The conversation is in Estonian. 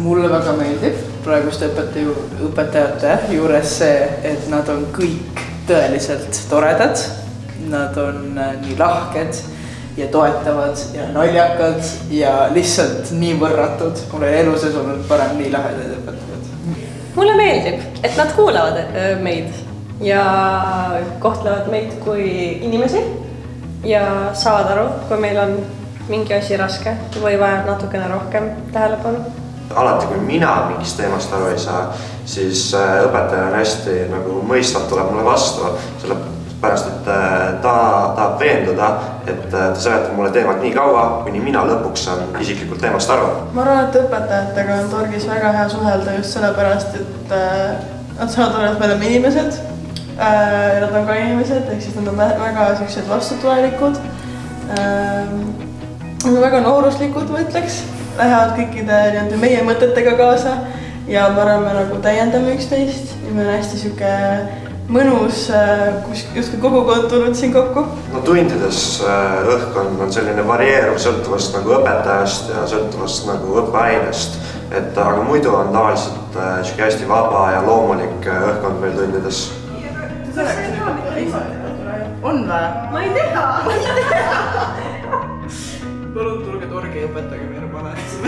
Mulle väga meeldib praeguste õpetajate juures see, et nad on kõik tõeliselt toredad. Nad on nii lahked ja toetavad ja naljakad ja lihtsalt nii võrratud. Mul oli elu sees olnud parem nii lahedaid õpetajad. Mulle meeldib, et nad kuulavad meid ja kohtlevad meid kui inimesi ja saavad aru, kui meil on mingi asi raske või vajab natukene rohkem tähelepanu. Alati, kui mina mingist teemast aru ei saa, siis õpetaja on hästi mõistvalt tuleb mulle vastu, sellepärast, et ta tahab veenduda, et ta seletab mulle teemat nii kaua, kuni mina lõpuks saan isiklikult teemast aru. Ma arvan, et õpetajatega on Torgis väga hea suhelda just sellepärast, et nad saavad aru, et me oleme inimesed. Nad on ka inimesed, ehk siis nad on väga vastutulelikud. Väga nooruslikud, ma ütleks. Lähevad kõikide meie mõtetega kaasa ja ma arvan, me täiendame üksteist ja meil on hästi siuke mõnus, kus justkui kogukond tulnud siin kokku. No tundides õhkkond on selline varieeruv sõltuvast õpetajast ja sõltuvast õppeainest. Aga muidu on tavaliselt hästi vaba ja loomulik õhkkond meil tundides. On vä? Ma ei tea! Palun tulge Torgi õpetage meile paneks.